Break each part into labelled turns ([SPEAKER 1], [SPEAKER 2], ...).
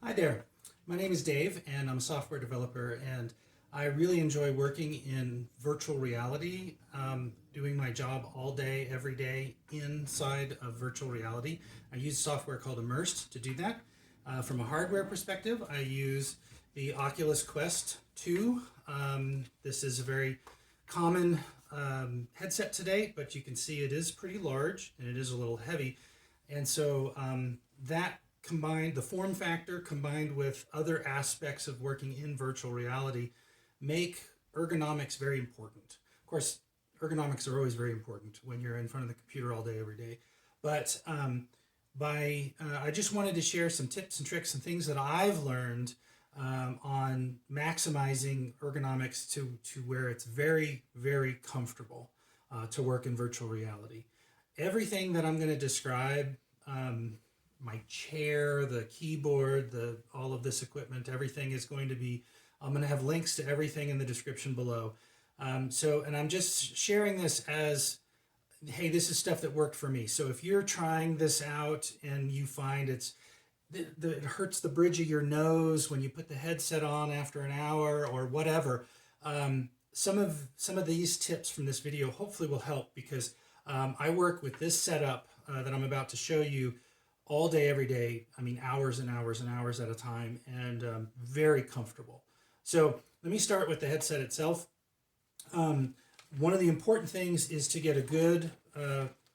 [SPEAKER 1] Hi there, my name is Dave and I'm a software developer and I really enjoy working in virtual reality, doing my job all day, every day inside of virtual reality. I use software called Immersed to do that. From a hardware perspective, I use the Oculus Quest 2. This is a very common headset today, but you can see it is pretty large and it is a little heavy. And so that combined, the form factor combined with other aspects of working in virtual reality make ergonomics very important. Of course, ergonomics are always very important when you're in front of the computer all day, every day. But I just wanted to share some tips and tricks and things that I've learned on maximizing ergonomics to where it's very, very comfortable to work in virtual reality. Everything that I'm going to describe, my chair, the keyboard, all of this equipment, everything is going to be, I'm going to have links to everything in the description below. And I'm just sharing this as, hey, this is stuff that worked for me. So if you're trying this out and you find it hurts the bridge of your nose when you put the headset on after an hour or whatever, some of these tips from this video hopefully will help because I work with this setup that I'm about to show you all day, every day. I mean, hours and hours and hours at a time, and very comfortable. So let me start with the headset itself. One of the important things is to get a good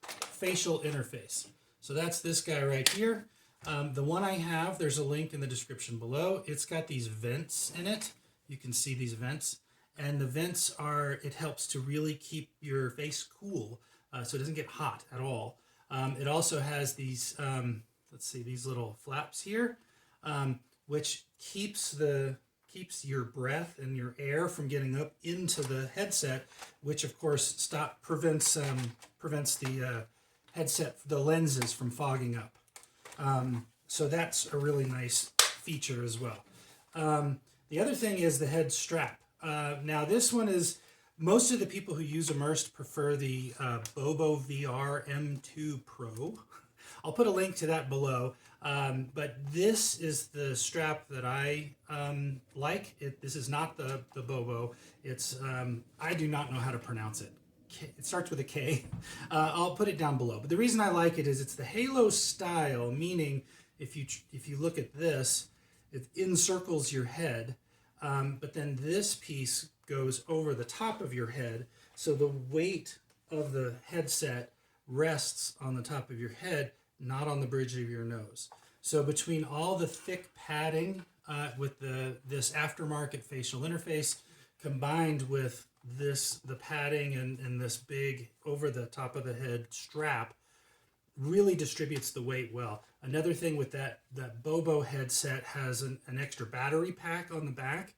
[SPEAKER 1] facial interface. So that's this guy right here. The one I have, there's a link in the description below. It's got these vents in it. You can see these vents. And the vents it helps to really keep your face cool so it doesn't get hot at all. It also has these, let's see, these little flaps here, which keeps your breath and your air from getting up into the headset, which of course prevents the headset, the lenses from fogging up. So that's a really nice feature as well. The other thing is the head strap. Now this one is, most of the people who use Immersed prefer the Bobo VR M2 Pro. I'll put a link to that below. But this is the strap that I like. This is not the Bobo. It's I do not know how to pronounce it. It starts with a K. I'll put it down below. But the reason I like it is it's the Halo style, meaning if you look at this, it encircles your head, but then this piece goes over the top of your head, so the weight of the headset rests on the top of your head, not on the bridge of your nose. So between all the thick padding with this aftermarket facial interface combined with the padding and this big over the top of the head strap really distributes the weight well. Another thing with that Bobo headset has an extra battery pack on the back,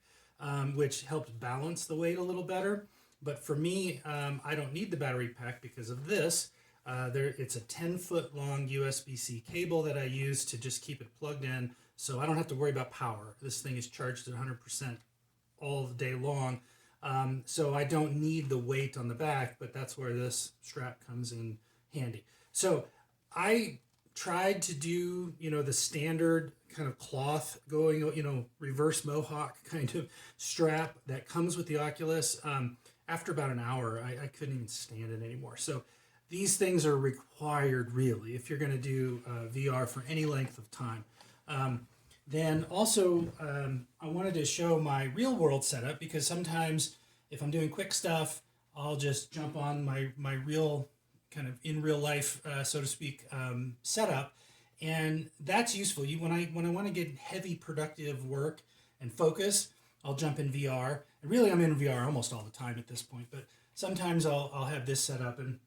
[SPEAKER 1] which helps balance the weight a little better. But for me, I don't need the battery pack because of this. It's a 10-foot long USB-C cable that I use to just keep it plugged in, so I don't have to worry about power. This thing is charged at 100% all the day long, so I don't need the weight on the back, but that's where this strap comes in handy. So I tried to do, the standard kind of cloth going, reverse mohawk kind of strap that comes with the Oculus. After about an hour, I couldn't even stand it anymore. So these things are required, really, if you're going to do VR for any length of time. Then also, I wanted to show my real-world setup because sometimes if I'm doing quick stuff, I'll just jump on my real, kind of in real life, so to speak, setup, and that's useful. When I want to get heavy productive work and focus, I'll jump in VR. And really, I'm in VR almost all the time at this point, but sometimes I'll have this set up, and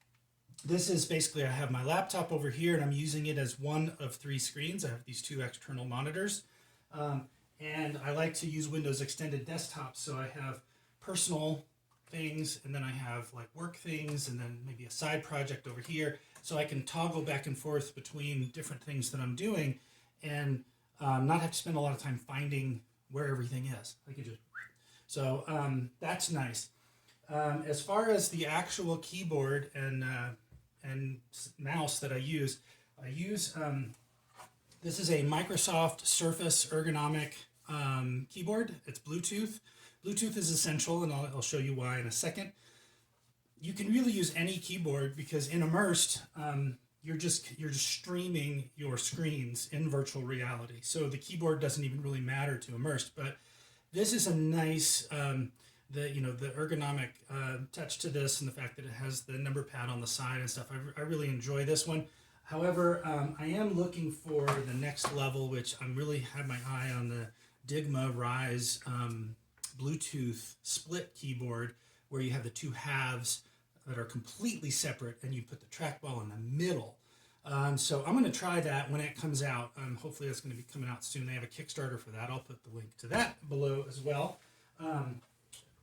[SPEAKER 1] this is basically, I have my laptop over here and I'm using it as one of 3 screens. I have these 2 external monitors. And I like to use Windows Extended Desktop, so I have personal things and then I have like work things and then maybe a side project over here. So I can toggle back and forth between different things that I'm doing and not have to spend a lot of time finding where everything is. I can just, so that's nice. As far as the actual keyboard and mouse that I use This is a Microsoft Surface Ergonomic keyboard. It's Bluetooth. Bluetooth is essential, and I'll show you why in a second. You can really use any keyboard because in Immersed, you're just streaming your screens in virtual reality. So the keyboard doesn't even really matter to Immersed. But this is a nice the ergonomic touch to this, and the fact that it has the number pad on the side and stuff. I really enjoy this one. However, I am looking for the next level, which I'm really have my eye on the Digma Rise Bluetooth split keyboard, where you have the two halves that are completely separate, and you put the trackball in the middle. So I'm going to try that when it comes out. Hopefully that's going to be coming out soon. They have a Kickstarter for that. I'll put the link to that below as well.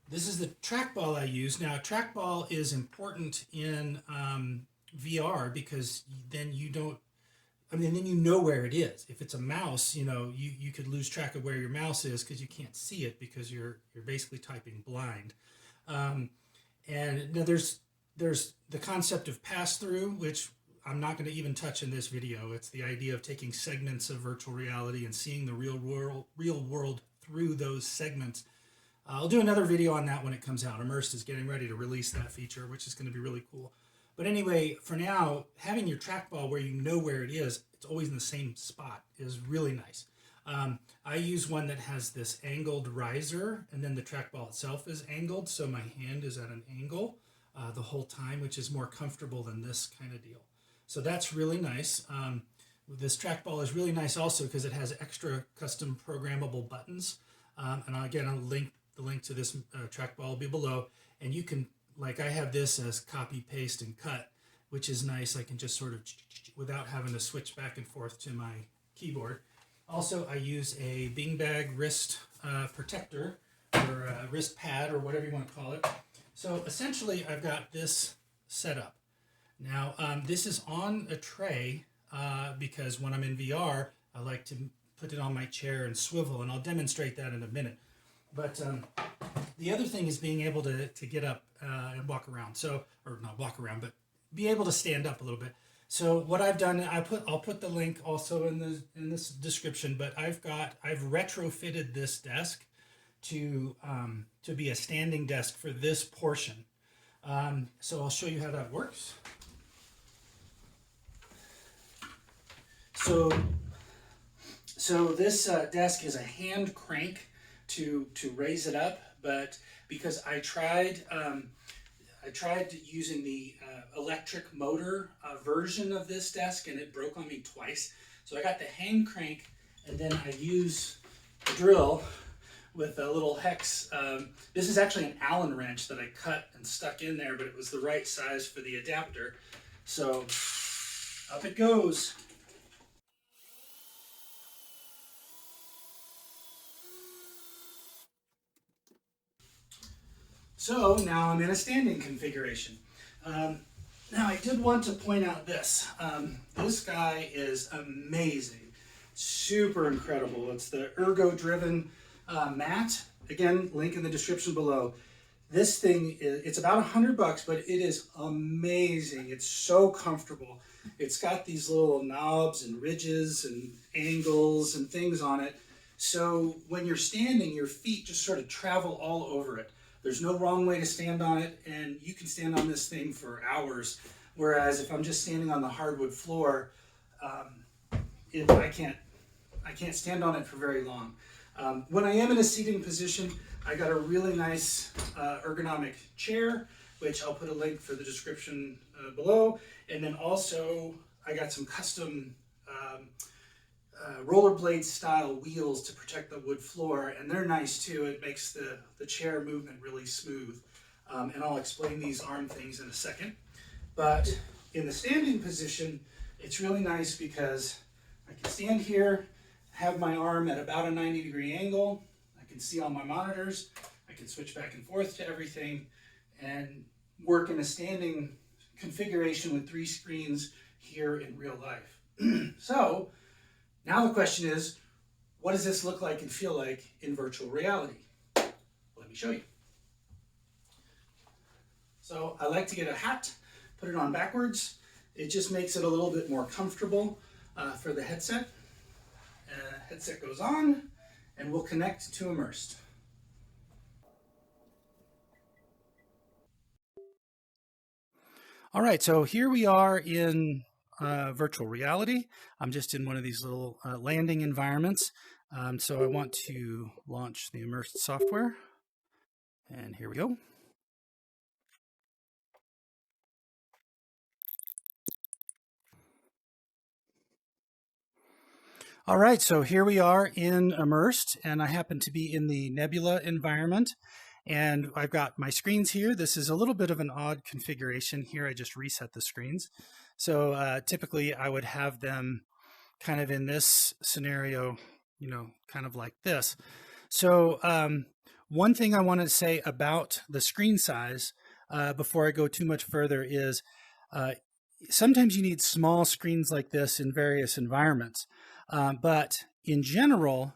[SPEAKER 1] This is the trackball I use. Now, trackball is important in VR because then you don't, then you know where it is. If it's a mouse, you could lose track of where your mouse is because you can't see it because you're basically typing blind. And now there's the concept of pass-through, which I'm not going to even touch in this video. It's the idea of taking segments of virtual reality and seeing the real world through those segments. I'll do another video on that when it comes out. Immersed is getting ready to release that feature, which is going to be really cool. But anyway, for now, having your trackball where you know where it is, it's always in the same spot, is really nice. I use one that has this angled riser, and then the trackball itself is angled, so my hand is at an angle the whole time, which is more comfortable than this kind of deal. So that's really nice. This trackball is really nice also because it has extra custom programmable buttons. And again, I'll link the link to this trackball will be below, and you can, like I have this as copy, paste, and cut, which is nice. I can just sort of, without having to switch back and forth to my keyboard. Also, I use a beanbag wrist protector, or wrist pad, or whatever you want to call it. So essentially, I've got this set up. Now, this is on a tray because when I'm in VR, I like to put it on my chair and swivel, and I'll demonstrate that in a minute. But the other thing is being able to get up and walk around. So, or not walk around, but be able to stand up a little bit. So what I've done, I'll put the link also in this description. But I've retrofitted this desk to be a standing desk for this portion. So I'll show you how that works. So this desk is a hand crank to raise it up, but because I tried using the electric motor version of this desk, and it broke on me twice. So I got the hand crank, and then I use a drill with a little hex. This is actually an Allen wrench that I cut and stuck in there, but it was the right size for the adapter. So up it goes. So now I'm in a standing configuration. Now I did want to point out this. This guy is amazing, super incredible. It's the ErgoDriven mat. Again, link in the description below. This thing, it's about $100, but it is amazing. It's so comfortable. It's got these little knobs and ridges and angles and things on it. So when you're standing, your feet just sort of travel all over it. There's no wrong way to stand on it, and you can stand on this thing for hours. Whereas if I'm just standing on the hardwood floor, I can't stand on it for very long. When I am in a seating position, I got a really nice ergonomic chair, which I'll put a link for the description below. And then also I got some custom rollerblade style wheels to protect the wood floor, and they're nice too. It makes the chair movement really smooth. And I'll explain these arm things in a second. But in the standing position, it's really nice because I can stand here, have my arm at about a 90-degree angle. I can see all my monitors. I can switch back and forth to everything and work in a standing configuration with 3 screens here in real life. So now the question is, what does this look like and feel like in virtual reality? Let me show you. So I like to get a hat, put it on backwards. It just makes it a little bit more comfortable for the headset. headset goes on, and we'll connect to Immersed. All right, so here we are in virtual reality. I'm just in one of these little landing environments. So I want to launch the Immersed software, and here we go. All right, so here we are in Immersed, and I happen to be in the Nebula environment. And I've got my screens here. This is a little bit of an odd configuration here. I just reset the screens. So typically I would have them kind of in this scenario, you know, kind of like this. So one thing I wanted to say about the screen size before I go too much further is sometimes you need small screens like this in various environments. But in general,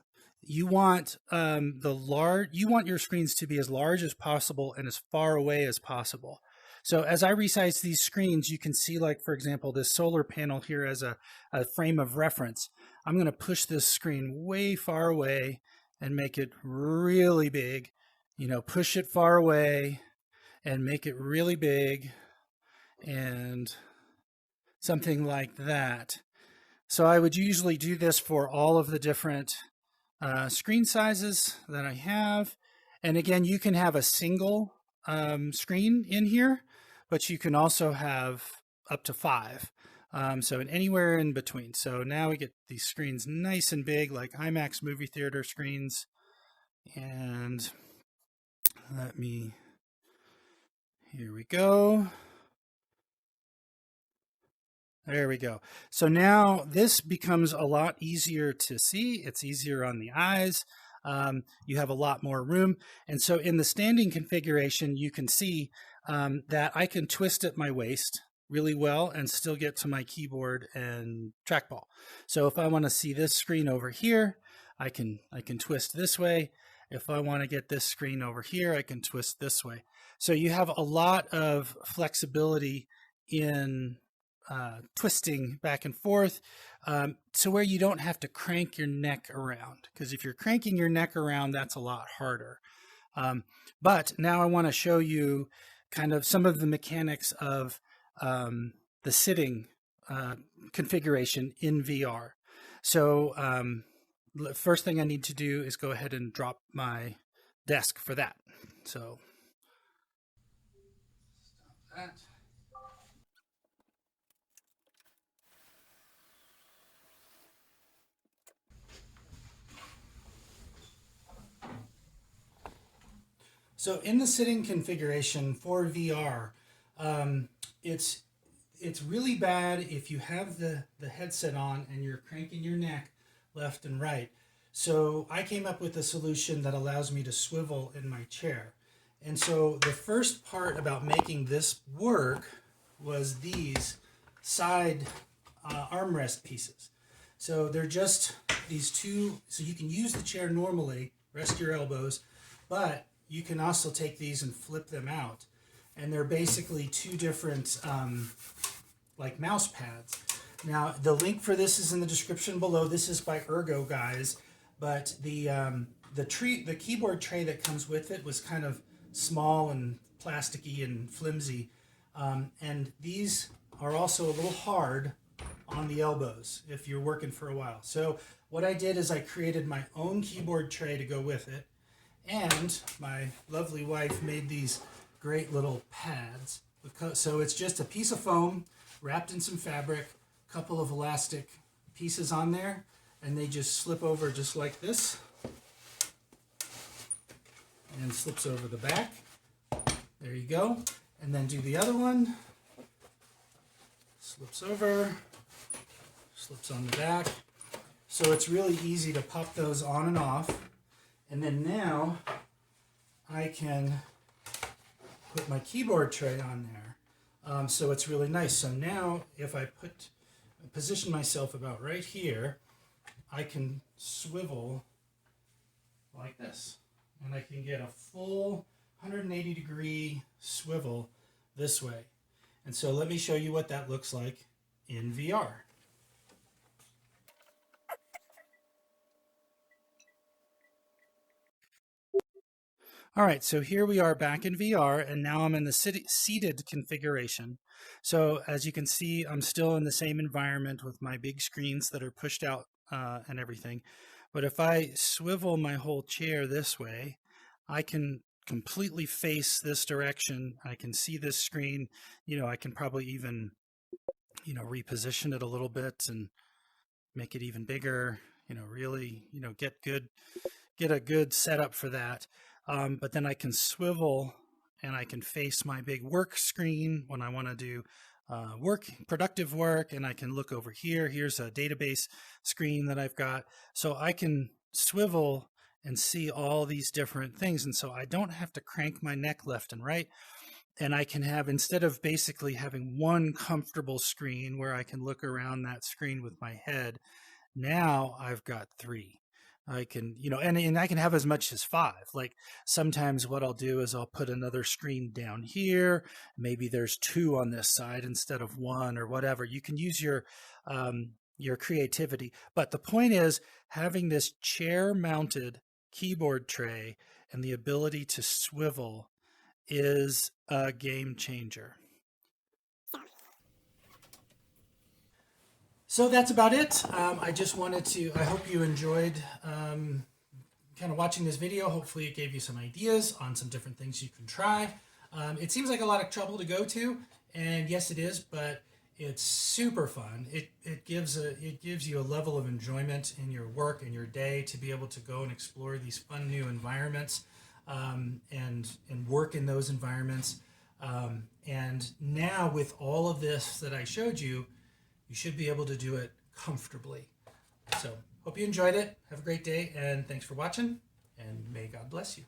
[SPEAKER 1] you want your screens to be as large as possible and as far away as possible. So as I resize these screens, you can see, like, for example, this solar panel here as a frame of reference. I'm going to push this screen way far away and make it really big. You know, push it far away and make it really big, and something like that. So I would usually do this for all of the different screen sizes that I have. And again, you can have a single screen in here, but you can also have up to 5. So anywhere in between. So now we get these screens nice and big, like IMAX movie theater screens. And here we go. There we go. So now this becomes a lot easier to see. It's easier on the eyes. You have a lot more room. And so in the standing configuration, you can see that I can twist at my waist really well and still get to my keyboard and trackball. So if I want to see this screen over here, I can twist this way. If I want to get this screen over here, I can twist this way. So you have a lot of flexibility in twisting back and forth, to where you don't have to crank your neck around, because if you're cranking your neck around, that's a lot harder. But now I want to show you kind of some of the mechanics of the sitting configuration in VR. So first thing I need to do is go ahead and drop my desk for that. So stop that. So in the sitting configuration for VR, it's really bad if you have the headset on and you're cranking your neck left and right. So I came up with a solution that allows me to swivel in my chair. And so the first part about making this work was these side armrest pieces. So they're just these two, so you can use the chair normally, rest your elbows, but you can also take these and flip them out. And they're basically two different like mouse pads. Now, the link for this is in the description below. This is by Ergoguys, but the keyboard tray that comes with it was kind of small and plasticky and flimsy. And these are also a little hard on the elbows if you're working for a while. So what I did is I created my own keyboard tray to go with it. And my lovely wife made these great little pads. So it's just a piece of foam wrapped in some fabric, a couple of elastic pieces on there, and they just slip over just like this. And slips over the back. There you go. And then do the other one. Slips over, slips on the back. So it's really easy to pop those on and off. And then now I can put my keyboard tray on there. So it's really nice. So now if I position myself about right here, I can swivel like this. And I can get a full 180 degree swivel this way. And so let me show you what that looks like in VR. All right, so here we are back in VR, and now I'm in the seated configuration. So as you can see, I'm still in the same environment with my big screens that are pushed out and everything. But if I swivel my whole chair this way, I can completely face this direction. I can see this screen. I can probably even, reposition it a little bit and make it even bigger, really, get a good setup for that. But then I can swivel and I can face my big work screen when I want to do productive work, and I can look over here. Here's a database screen that I've got. So I can swivel and see all these different things. And so I don't have to crank my neck left and right. And I can have, instead of basically having one comfortable screen where I can look around that screen with my head, now I've got three. I can, and I can have as much as five. Like sometimes what I'll do is I'll put another screen down here. Maybe there's two on this side instead of one or whatever. You can use your creativity. But the point is having this chair mounted keyboard tray and the ability to swivel is a game changer. So that's about it. I just wanted to, I hope you enjoyed kind of watching this video. Hopefully it gave you some ideas on some different things you can try. It seems like a lot of trouble to go to, and yes it is, but it's super fun. It gives you a level of enjoyment in your work and your day to be able to go and explore these fun new environments and work in those environments. And now with all of this that I showed you, you should be able to do it comfortably. So hope you enjoyed it. Have a great day, and thanks for watching, and may God bless you.